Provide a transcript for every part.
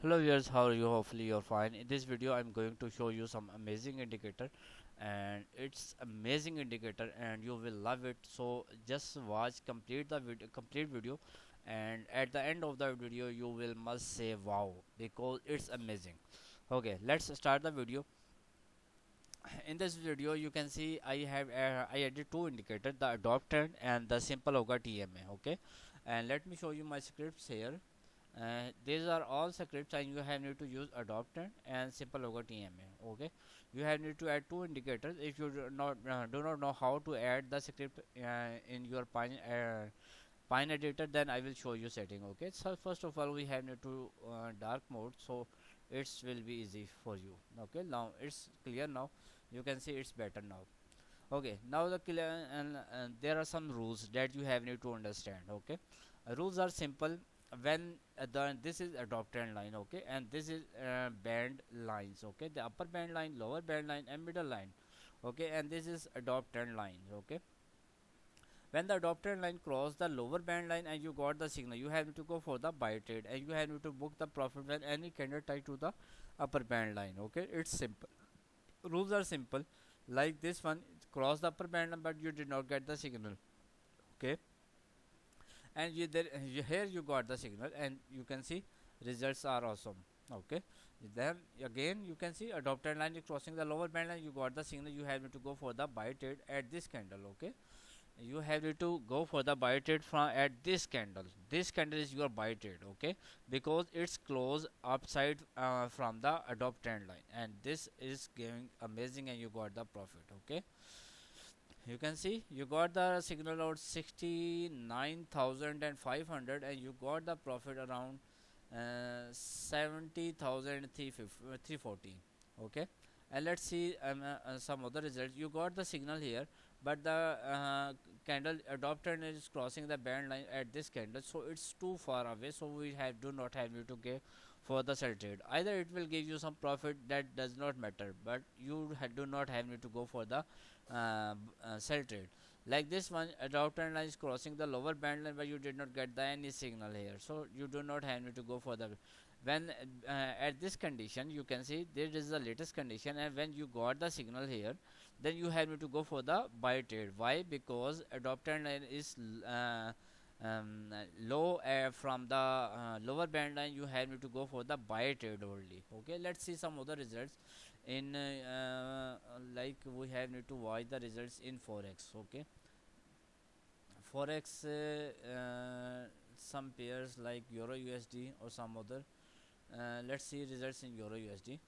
Hello viewers, how are you? Hopefully you're fine. In this video I'm going to show you some amazing indicator, and it's amazing indicator and you will love it. So just watch complete video, and at the end of the video you will must say wow, because it's amazing. Okay, let's start the video. In this video you can see I added two indicators, the adopt trend and the simple yoga TMA. Okay, and let me show you my scripts here. These are all scripts and you have need to use adopted and simple logo TMA. Okay, you have need to add two indicators. If you do not know how to add the script in your Pine editor, then I will show you setting. Okay, so first of all we have need to dark mode, so it will be easy for you. Okay, now it's clear. Now you can see it's better now. Okay, now the clear, and there are some rules that you have need to understand. Okay, rules are simple. When this is adopted line, okay, and this is band lines, okay, the upper band line, lower band line, and middle line, okay, and this is adopted line. Okay, when the adopted line cross the lower band line and you got the signal, you have to go for the buy trade and you have to book the profit when any candle tied to the upper band line. Okay, it's simple. Rules are simple. Like this one, cross the upper band line, but you did not get the signal. Okay, and here you got the signal and you can see results are awesome. Okay, then again you can see adopted line is crossing the lower band line, you got the signal, you have to go for the buy trade at this candle. Okay, you have to go for the buy trade from at this candle is your buy trade. Okay, because it's close upside from the adopted line, and this is giving amazing and you got the profit. Okay, you can see you got the signal out 69,500 and you got the profit around 70,340. Okay, and let's see some other results. You got the signal here, but the candle adopted is crossing the band line at this candle, so it's too far away, so we have do not have you to get for the sell trade. Either it will give you some profit, that does not matter, but you do not have need to go for the sell trade. Like this one, adopted line is crossing the lower band line, but you did not get the any signal here, so you do not have need to go for the when at this condition you can see this is the latest condition, and when you got the signal here, then you have to go for the buy trade. Why? Because adopted line is low from the lower band line, you have to go for the buy trade only. Okay, let's see some other results in like we have need to watch the results in forex. Okay, forex some pairs like euro USD or some other. Let's see results in euro USD.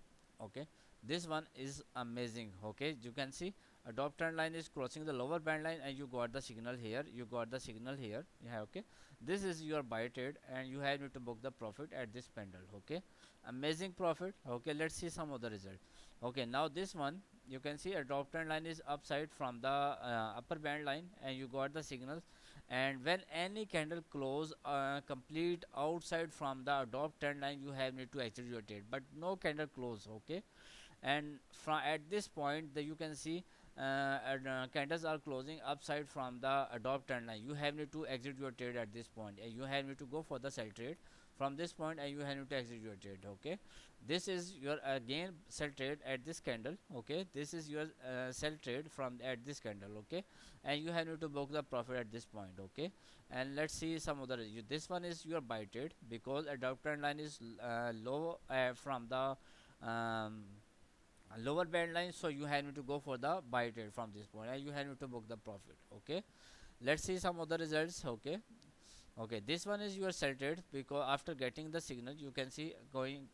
Okay, this one is amazing. Okay, you can see adopt trend line is crossing the lower band line and you got the signal here, you got the signal here. Yeah, okay, this is your buy trade and you have to book the profit at this pendle. Okay, amazing profit. Okay, let's see some other result. Okay, now this one you can see adopt trend line is upside from the upper band line and you got the signals, and when any candle close complete outside from the adopt trend line, you have need to execute it, but no candle close. Okay, and from at this point you can see candles are closing upside from the adopt trend line, you have need to exit your trade at this point and you have need to go for the sell trade from this point and you have need to exit your trade. Okay, this is your again sell trade at this candle. Okay, this is your sell trade from at this candle. Okay, and you have need to book the profit at this point. Okay, and let's see some other this one is your buy trade because adopt trend line is low from the um, lower band line, so you have to go for the buy trade from this point and you have to book the profit. Okay, let's see some other results. Okay, okay, this one is your sell trade because after getting the signal you can see going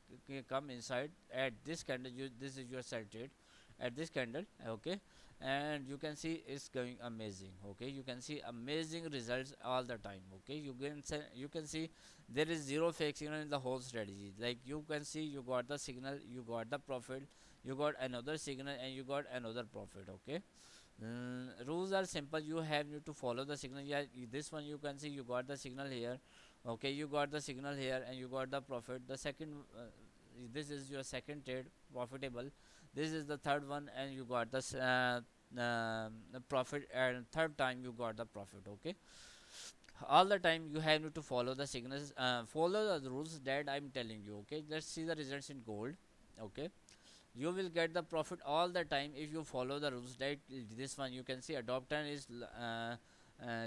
come inside at this candle, this is your sell trade at this candle. Okay, and you can see it's going amazing. Okay, you can see amazing results all the time. Okay, you can see there is zero fake signal in the whole strategy. Like you can see you got the signal, you got the profit, you got another signal and you got another profit. Okay, rules are simple, you have need to follow the signal. Yeah, this one you can see you got the signal here. Okay, you got the signal here and you got the profit. The second this is your second trade profitable. This is the third one and you got the profit, and third time you got the profit. Okay, All the time you have to follow the signals, follow the rules that I'm telling you. Okay, let's see the results in gold. Okay, you will get the profit all the time if you follow the rules. That this one you can see adoption is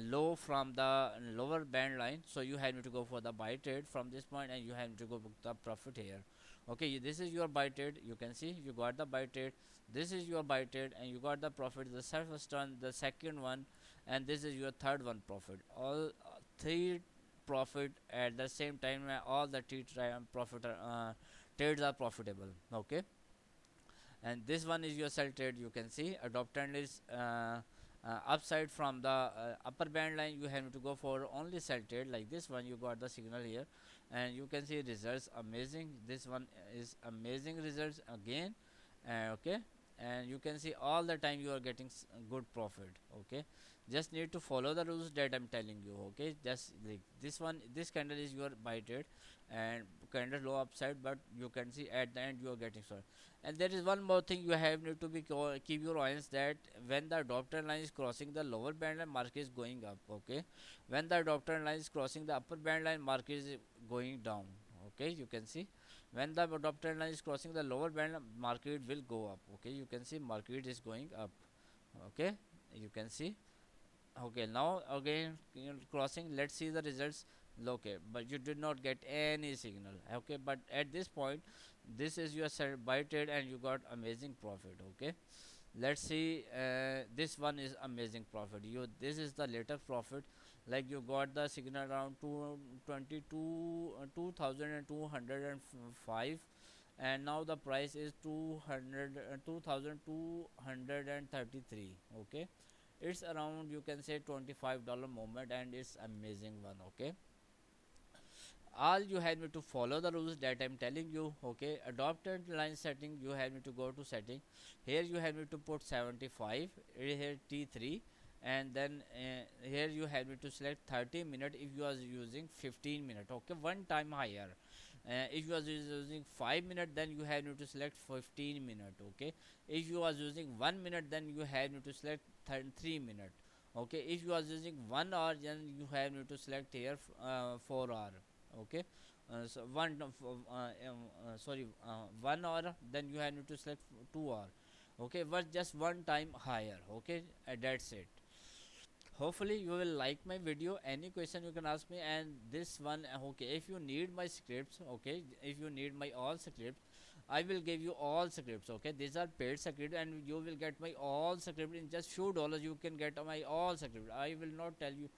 low from the lower band line, so you have to go for the buy trade from this point and you have to go book the profit here. Okay, this is your buy trade, you can see you got the buy trade. This is your buy trade and you got the profit, the first one, the second one, and this is your third one profit. All three profit at the same time, all the profit trades are profitable. Okay, and this one is your sell trade, you can see adopted is upside from the upper band line. You have to go for only sell trade like this one. You got the signal here and you can see results amazing. This one is amazing results again. Okay, and you can see all the time you are getting good profit. Okay, just need to follow the rules that I'm telling you. Okay, just like this one, this candle is your buy trade and candle low upside, but you can see at the end you are getting sorry. And there is one more thing you have need to be keep your eyes that when the adopter line is crossing the lower band line, market is going up. Okay, when the adopter line is crossing the upper band line, market is going down. Okay, you can see when the adopter line is crossing the lower band, market will go up. Okay, you can see market is going up. Okay, you can see. Okay, now again crossing, let's see the results. Okay, but you did not get any signal. Okay, but at this point this is your buy trade and you got amazing profit. Okay, let's see, this one is amazing profit. You this is the later profit, like you got the signal around 222 2205, and now the price is 200 2233. Okay, it's around you can say $25 movement and it's amazing one. Okay, all you have me to follow the rules that I'm telling you. Okay, adopted line setting, you have me to go to setting. Here you have me to put 75, here T3, and then here you have me to select 30 minute if you are using 15 minute. Okay, one time higher. If you are using 5 minute, then you have to select 15 minute. Okay, if you are using 1 minute, then you have to select 3 minute. Okay, if you are using 1 hour, then you have to select here 4 hour. Okay, so sorry, 1 hour, then you have to select 2 hour. Okay, but just one time higher. Okay, that's it. Hopefully you will like my video. Any question you can ask me. And this one, okay, if you need my scripts, okay, if you need my all scripts, I will give you all scripts. Okay, these are paid scripts and you will get my all script in just few dollars. You can get my all script. I will not tell you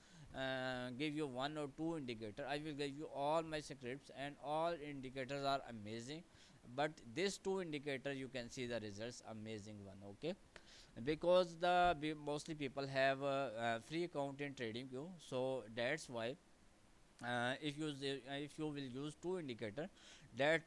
give you one or two indicator. I will give you all my scripts and all indicators are amazing, but these two indicator you can see the results amazing one. Okay, because mostly people have a free account in TradingView, so that's why if you will use two indicator, that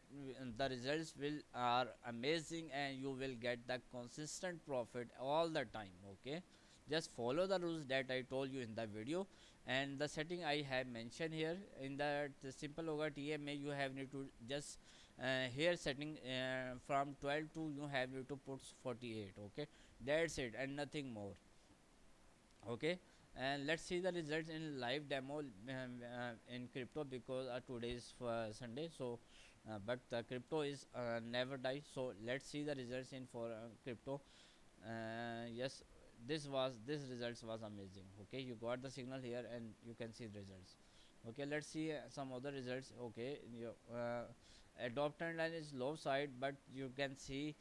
the results will are amazing and you will get the consistent profit all the time. Okay, just follow the rules that I told you in the video, and the setting I have mentioned here in the simple yoga TMA. You have need to just here setting from 12 to you have need to put 48. Okay, that's it and nothing more. Okay, and let's see the results in live demo in crypto, because today is Sunday. So but the crypto is never die. So let's see the results in for crypto. Yes, this results was amazing. Okay, you got the signal here and you can see the results. Okay, let's see some other results. Okay, adopted line is low side, but you can see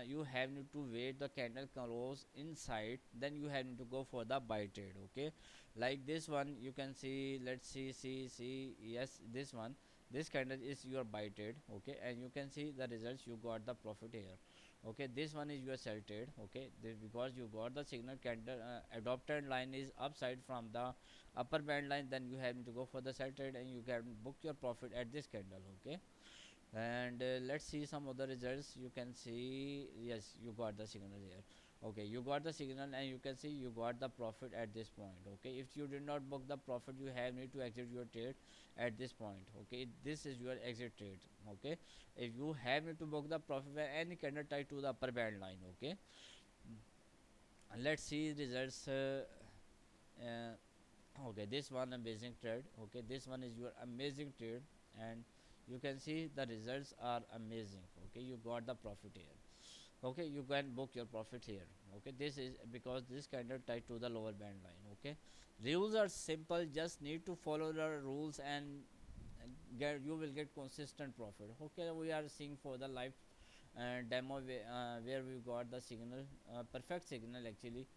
you have need to wait the candle close inside, then you have need to go for the buy trade. Okay, like this one you can see, let's see, yes, this one, this candle is your buy trade. Okay, and you can see the results, you got the profit here. Okay, this one is your sell trade. Okay, because you got the signal candle adopted line is upside from the upper band line, then you have to go for the sell trade and you can book your profit at this candle. Okay, and let's see some other results. You can see, yes, you got the signal here. Okay, you got the signal and you can see you got the profit at this point. Okay, if you did not book the profit, you have need to exit your trade at this point. Okay, this is your exit trade. Okay, if you have need to book the profit by any candle tied to the upper band line. Okay, let's see results. Uh, Okay, this one amazing trade. Okay, this one is your amazing trade, and you can see the results are amazing. Okay, you got the profit here. Okay, you can book your profit here. Okay, this is because this candle tied to the lower band line. Okay, rules are simple, just need to follow the rules and get you will get consistent profit. Okay, we are seeing for the live demo where we got the signal, perfect signal actually.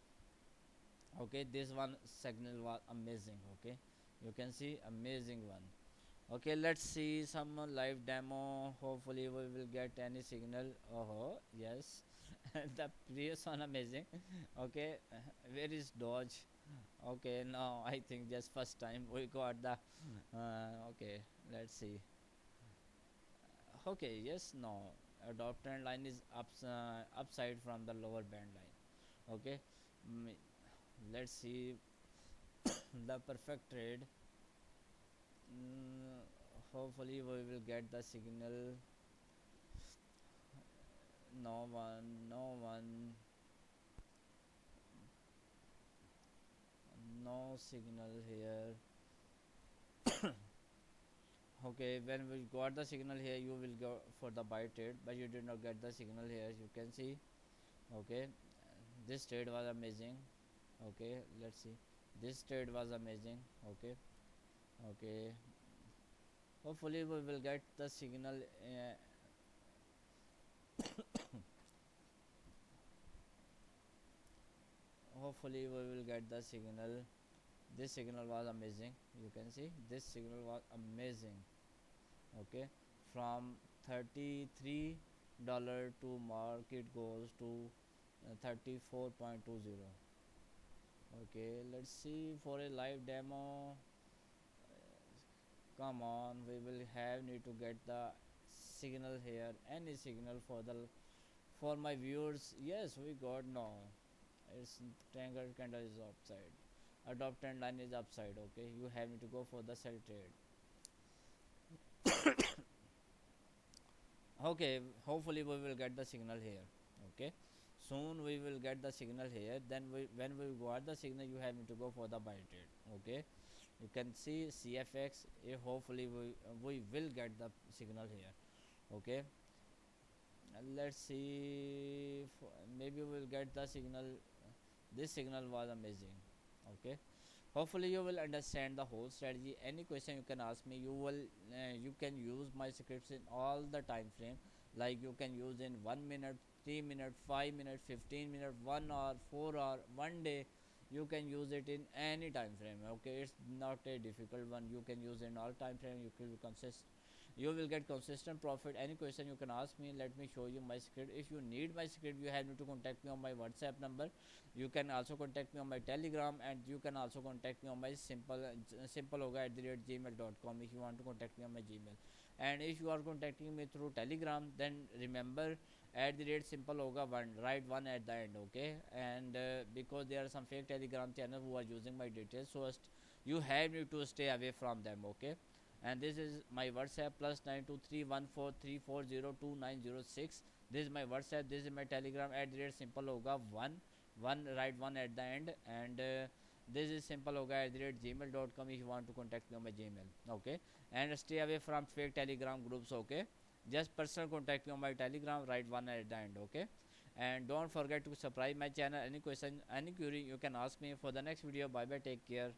Okay, this one signal was amazing. Okay, you can see amazing one. Okay, let's see some live demo. Hopefully we will get any signal. Oh yes. The previous one amazing. Okay, where is dodge? Okay, now I think just first time we got the okay, let's see. Okay, yes, no, adopt trend line is upside from the lower band line. Okay, mm, let's see the perfect trade. mm, Hopefully we will get the signal. No one, no one, no signal here. Okay, when we got the signal here, you will go for the buy trade, but you did not get the signal here. You can see. Okay, this trade was amazing. Okay, let's see. This trade was amazing. Okay, okay. Hopefully we will get the signal. Hopefully we will get the signal. This signal was amazing. You can see this signal was amazing. Okay, from $33 to market goes to 34.20. Okay, let's see for a live demo. Come on, we will have need to get the signal here, any signal for the for my viewers. Yes, we got. No, it's triangle candle is upside, adopt trend line is upside. Okay, you have to go for the sell trade. Okay, hopefully we will get the signal here. Okay, soon we will get the signal here. Then when we got the signal, you have to go for the buy trade. Okay, you can see CFX. Hopefully we will get the signal here. Okay, let's see. Maybe we will get the signal. This signal was amazing. Okay, hopefully you will understand the whole strategy. Any question you can ask me. You can use my scripts in all the time frame. Like you can use in 1 minute, 3 minute, 5 minute, 15 minute, 1 hour, 4 hour, one day. You can use it in any time frame. Okay, it's not a difficult one. You can use in all time frame. You will get consistent profit. Any question you can ask me. Let me show you my script. If you need my script, you have to contact me on my WhatsApp number. You can also contact me on my Telegram, and you can also contact me on my simpleoga@gmail.com if you want to contact me on my Gmail. And if you are contacting me through Telegram, then remember @simpleoga1, write one at the end. Okay, and because there are some fake Telegram channels who are using my details, so you have to stay away from them. Okay, and this is my WhatsApp +923143402906. This is my WhatsApp. This is my Telegram @simpleoga1, one write one at the end. And this is simpleoga@gmail.com if you want to contact me on my Gmail. Okay, and stay away from fake Telegram groups. Okay, just personal contact me on my Telegram, write one at the end. Okay, and don't forget to subscribe my channel. Any question, any query, you can ask me for the next video. Bye bye, take care.